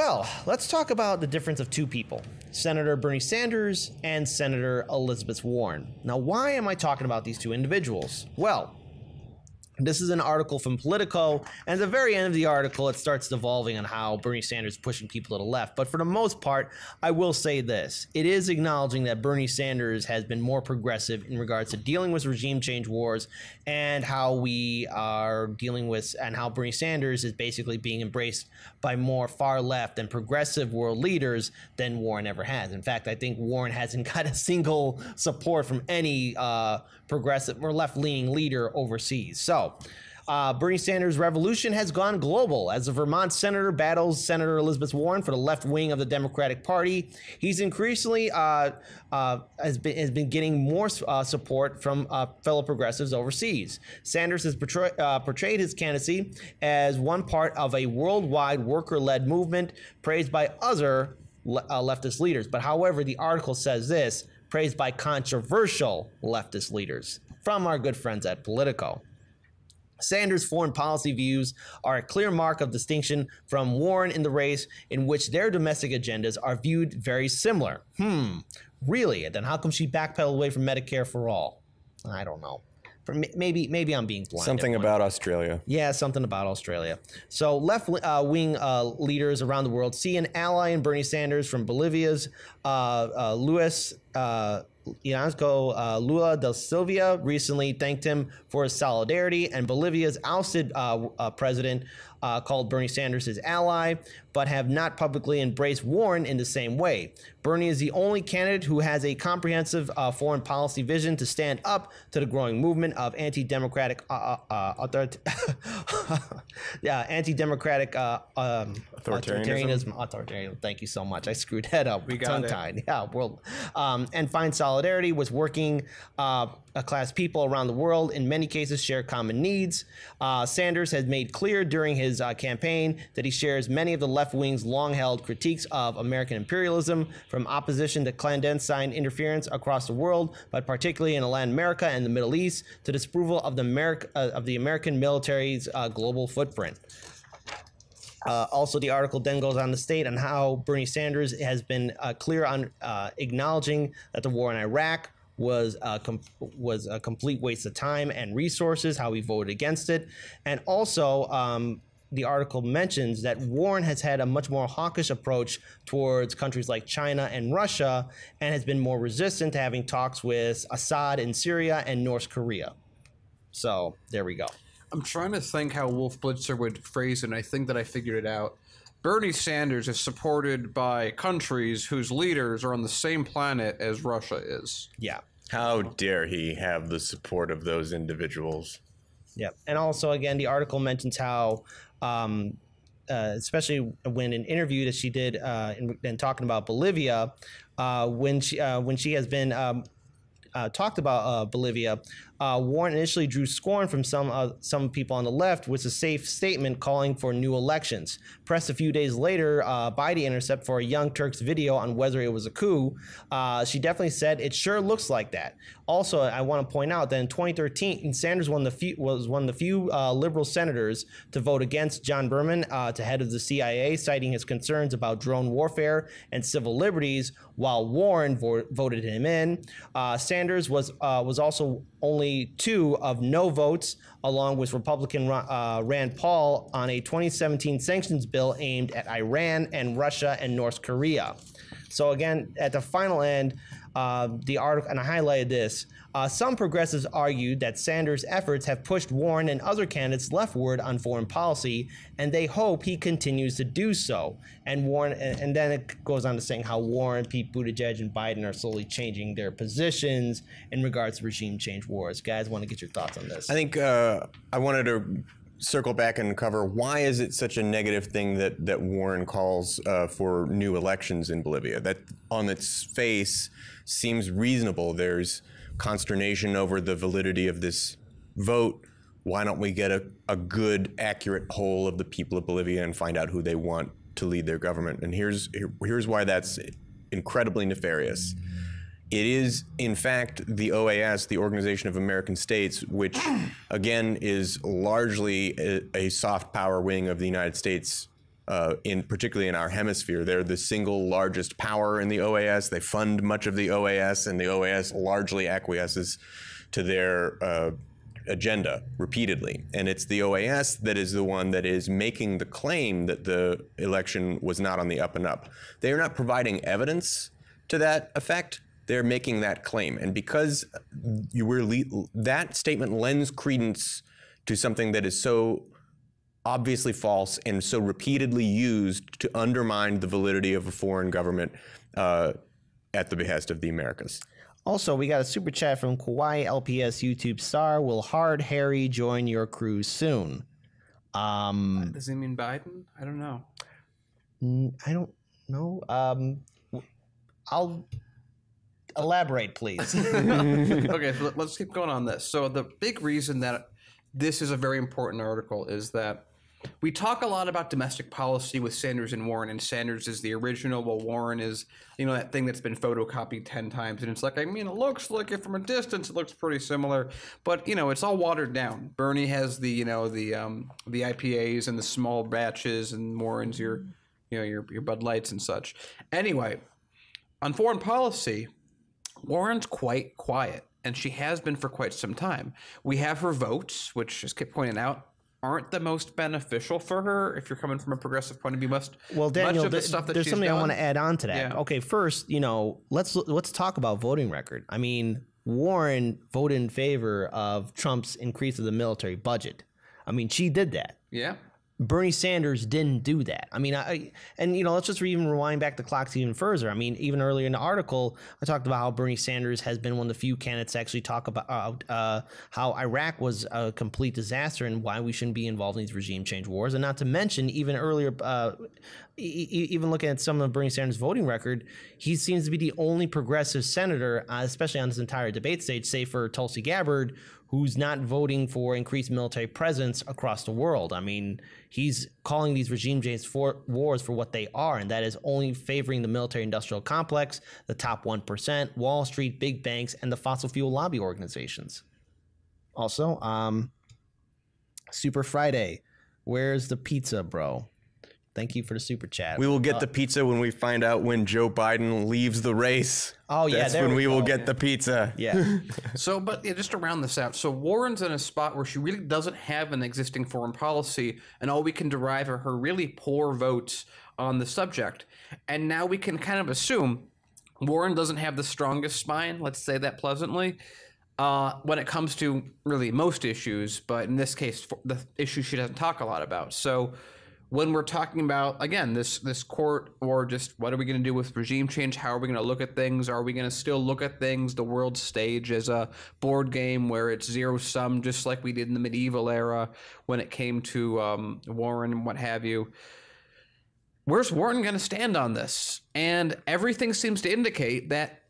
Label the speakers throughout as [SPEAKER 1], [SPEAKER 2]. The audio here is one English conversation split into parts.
[SPEAKER 1] Well, let's talk about the difference of two people, Senator Bernie Sanders and Senator Elizabeth Warren. Now, why am I talking about these two individuals? Well, this is an article from Politico, and at the very end of the article, it starts devolving on how Bernie Sanders is pushing people to the left. But for the most part, I will say this. It is acknowledging that Bernie Sanders has been more progressive in regards to dealing with regime change wars and how we are dealing with, and how Bernie Sanders is basically being embraced by more far left and progressive world leaders than Warren ever has. In fact, I think Warren hasn't got a single support from any progressive or left-leaning leader overseas. So Bernie Sanders' revolution has gone global as the Vermont senator battles Senator Elizabeth Warren for the left wing of the Democratic Party. He's increasingly has been getting more support from fellow progressives overseas. Sanders has portrayed his candidacy as one part of a worldwide worker-led movement praised by other leftist leaders. But however, the article says this, praised by controversial leftist leaders from our good friends at Politico. Sanders' foreign policy views are a clear mark of distinction from Warren in the race, in which their domestic agendas are viewed very similar. Really? And then how come she backpedaled away from Medicare for all? I don't know. Maybe I'm being blind.
[SPEAKER 2] Something about Australia.
[SPEAKER 1] Yeah, something about Australia. So left-wing leaders around the world see an ally in Bernie Sanders. From Bolivia's Luis Inácio Lula da Silva recently thanked him for his solidarity, and Bolivia's ousted president called Bernie Sanders his ally, but have not publicly embraced Warren in the same way. Bernie is the only candidate who has a comprehensive foreign policy vision to stand up to the growing movement of anti-democratic authoritarianism. Thank you so much. I screwed that up.
[SPEAKER 3] We got
[SPEAKER 1] tongue-tied. Yeah, and find solidarity with working class people around the world. In many cases, share common needs. Sanders has made clear during his campaign that he shares many of the left wing's long-held critiques of American imperialism, from opposition to clandestine interference across the world, but particularly in Latin America and the Middle East, to disapproval of the American military's global footprint. Also, the article then goes on to state on how Bernie Sanders has been clear on acknowledging that the war in Iraq was a complete waste of time and resources, how he voted against it. And also, the article mentions that Warren has had a much more hawkish approach towards countries like China and Russia, and has been more resistant to having talks with Assad in Syria and North Korea. So there we go.
[SPEAKER 3] I'm trying to think how Wolf Blitzer would phrase it, and I think that I figured it out. Bernie Sanders is supported by countries whose leaders are on the same planet as Russia is.
[SPEAKER 1] Yeah.
[SPEAKER 2] How dare he have the support of those individuals?
[SPEAKER 1] Yeah. And also, again, the article mentions how, especially when an interview that she did in talking about Bolivia, when she has been talked about Bolivia, Warren initially drew scorn from some people on the left with a safe statement calling for new elections. Pressed a few days later by The Intercept for a Young Turks video on whether it was a coup, she definitely said it sure looks like that. Also, I want to point out that in 2013, Sanders was one of the few liberal senators to vote against John Berman to head of the CIA, citing his concerns about drone warfare and civil liberties, while Warren voted him in. Sanders was also only 2 of no votes, along with Republican Rand Paul, on a 2017 sanctions bill aimed at Iran and Russia and North Korea. So again, at the final end, the article, and I highlighted this, some progressives argued that Sanders' efforts have pushed Warren and other candidates leftward on foreign policy, and they hope he continues to do so. And Warren, and then it goes on to saying how Warren, Pete Buttigieg, and Biden are slowly changing their positions in regards to regime change wars. Guys, want to get your thoughts on this?
[SPEAKER 2] I think I wanted to circle back and cover why is it such a negative thing that Warren calls for new elections in Bolivia. That on its face seems reasonable. There's consternation over the validity of this vote. Why don't we get a good, accurate poll of the people of Bolivia and find out who they want to lead their government? And here's why that's incredibly nefarious. It is, in fact, the OAS, the Organization of American States, which, again, is largely a soft power wing of the United States particularly in our hemisphere. They're the single largest power in the OAS. They fund much of the OAS, and the OAS largely acquiesces to their agenda repeatedly. And it's the OAS that is the one that is making the claim that the election was not on the up and up. They are not providing evidence to that effect. They're making that claim. And because that statement lends credence to something that is so obviously false and so repeatedly used to undermine the validity of a foreign government at the behest of the Americas.
[SPEAKER 1] Also, we got a super chat from Kauai LPS YouTube star. Will Hard Harry join your crew soon?
[SPEAKER 3] Does he mean Biden? I don't know.
[SPEAKER 1] I don't know. I'll elaborate, please.
[SPEAKER 3] Okay, so let's keep going on this. So the big reason that this is a very important article is that we talk a lot about domestic policy with Sanders and Warren, and Sanders is the original, while Warren is, that thing that's been photocopied 10 times. And it's like, it looks like it from a distance, it looks pretty similar, but, it's all watered down. Bernie has the IPAs and the small batches, and Warren's your Bud Lights and such. Anyway, on foreign policy, Warren's quite quiet, and she has been for quite some time. We have her votes, which, as Kip pointed out, aren't the most beneficial for her if you're coming from a progressive point of view.
[SPEAKER 1] Well, Daniel, there's something I want to add on to that.
[SPEAKER 3] Yeah.
[SPEAKER 1] Okay, first, let's talk about voting record. Warren voted in favor of Trump's increase of the military budget. She did that.
[SPEAKER 3] Yeah.
[SPEAKER 1] Bernie Sanders didn't do that. Let's just even rewind back the clocks even further. Even earlier in the article, I talked about how Bernie Sanders has been one of the few candidates to actually talk about how Iraq was a complete disaster and why we shouldn't be involved in these regime change wars. And not to mention, even earlier, even looking at some of Bernie Sanders' voting record, he seems to be the only progressive senator, especially on this entire debate stage, save for Tulsi Gabbard, who's not voting for increased military presence across the world. He's calling these regime change wars for what they are, and that is only favoring the military-industrial complex, the top 1%, Wall Street, big banks, and the fossil fuel lobby organizations. Also, Super Friday, where's the pizza, bro? Thank you for the super chat.
[SPEAKER 2] We will get the pizza when we find out when Joe Biden leaves the race.
[SPEAKER 1] Oh, yeah.
[SPEAKER 2] That's when we will get the pizza.
[SPEAKER 1] Yeah.
[SPEAKER 3] Just to round this out. So Warren's in a spot where she really doesn't have an existing foreign policy, and all we can derive are her really poor votes on the subject. And now we can kind of assume Warren doesn't have the strongest spine, let's say that pleasantly, when it comes to really most issues, but in this case, the issue she doesn't talk a lot about. So when we're talking about, again, this court, or just what are we going to do with regime change? How are we going to look at things? Are we going to still look at things, the world stage, as a board game where it's zero sum, just like we did in the medieval era when it came to Warren and what have you? Where's Warren going to stand on this? And everything seems to indicate that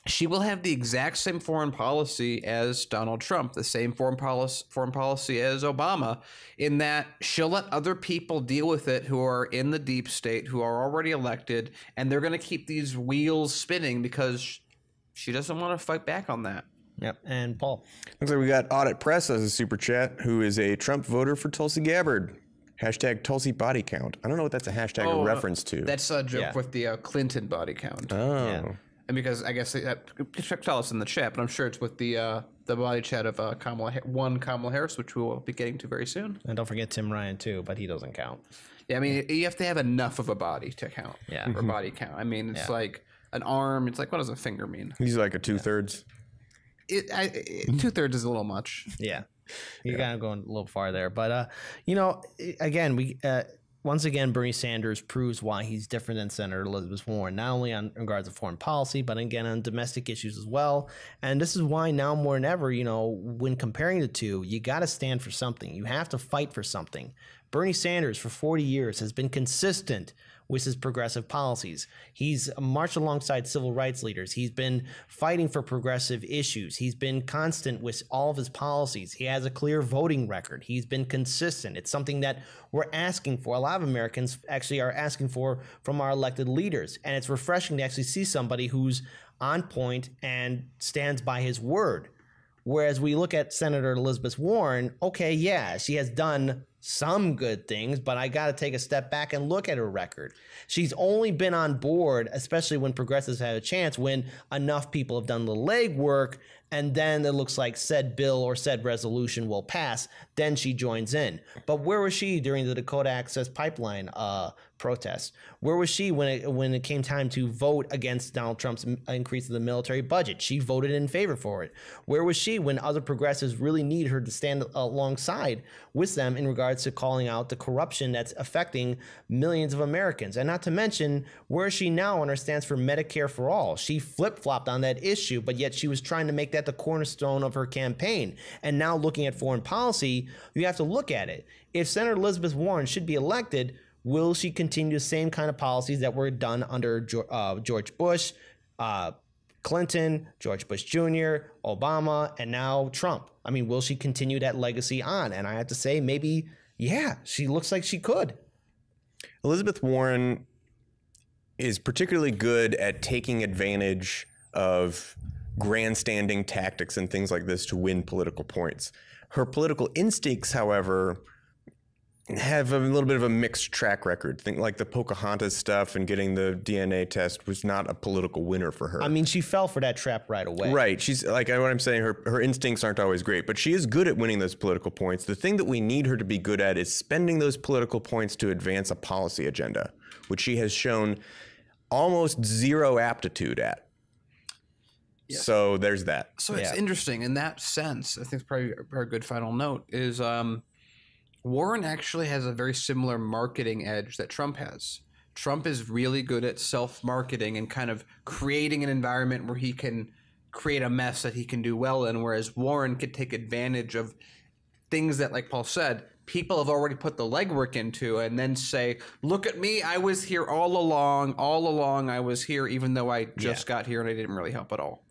[SPEAKER 3] she will have the exact same foreign policy as Donald Trump, the same foreign policy as Obama, in that she'll let other people deal with it who are in the deep state, who are already elected, and they're going to keep these wheels spinning because she doesn't want to fight back on that.
[SPEAKER 1] Yep. And Paul.
[SPEAKER 2] Looks like we got Audit Press as a super chat, who is a Trump voter for Tulsi Gabbard. Hashtag Tulsi body count. I don't know what that's a hashtag a reference to.
[SPEAKER 3] That's a joke with the Clinton body count.
[SPEAKER 2] Oh.
[SPEAKER 1] Yeah.
[SPEAKER 3] And because I guess tell us in the chat, but I'm sure it's with the body chat of Kamala Harris, which we will be getting to very soon.
[SPEAKER 1] And don't forget Tim Ryan too, but he doesn't count.
[SPEAKER 3] Yeah, you have to have enough of a body to count.
[SPEAKER 1] Yeah.
[SPEAKER 3] Or body count. It's like an arm. It's like, what does a finger mean?
[SPEAKER 2] He's like a 2/3.
[SPEAKER 3] 2/3 is a little much.
[SPEAKER 1] Yeah. You're kind of going a little far there. But, again, once again, Bernie Sanders proves why he's different than Senator Elizabeth Warren, not only in regards to foreign policy, but again on domestic issues as well. And this is why now more than ever, when comparing the two, you got to stand for something. You have to fight for something. Bernie Sanders for 40 years has been consistent with his progressive policies. He's marched alongside civil rights leaders. He's been fighting for progressive issues. He's been constant with all of his policies. He has a clear voting record. He's been consistent. It's something that we're asking for. A lot of Americans actually are asking for from our elected leaders. And it's refreshing to actually see somebody who's on point and stands by his word. Whereas we look at Senator Elizabeth Warren, okay, yeah, she has done some good things, but I got to take a step back and look at her record. She's only been on board, especially when progressives have a chance, when enough people have done the legwork, and then it looks like said bill or said resolution will pass. Then she joins in. But where was she during the Dakota Access Pipeline protest? Where was she when it came time to vote against Donald Trump's increase in the military budget? She voted in favor for it. Where was she when other progressives really need her to stand alongside with them in regards to calling out the corruption that's affecting millions of Americans? And not to mention, where is she now on her stance for Medicare for all? She flip-flopped on that issue, but yet she was trying to make that the cornerstone of her campaign. And now looking at foreign policy, you have to look at it. If Senator Elizabeth Warren should be elected, will she continue the same kind of policies that were done under George Bush, Clinton, George Bush Jr., Obama, and now Trump? I mean, will she continue that legacy on? And I have to say, maybe, yeah, she looks like she could.
[SPEAKER 2] Elizabeth Warren is particularly good at taking advantage of grandstanding tactics and things like this to win political points. Her political instincts, however, have a little bit of a mixed track record. Think like the Pocahontas stuff and getting the DNA test was not a political winner for her.
[SPEAKER 1] I mean, she fell for that trap right away.
[SPEAKER 2] Right. She's like what I'm saying, her instincts aren't always great, but she is good at winning those political points. The thing that we need her to be good at is spending those political points to advance a policy agenda, which she has shown almost zero aptitude at. Yeah. So there's that.
[SPEAKER 3] So it's interesting in that sense. I think it's probably a good final note is Warren actually has a very similar marketing edge that Trump has. Trump is really good at self-marketing and kind of creating an environment where he can create a mess that he can do well in, whereas Warren could take advantage of things that, like Paul said, people have already put the legwork into and then say, look at me, I was here all along I was here, even though I just got here and I didn't really help at all.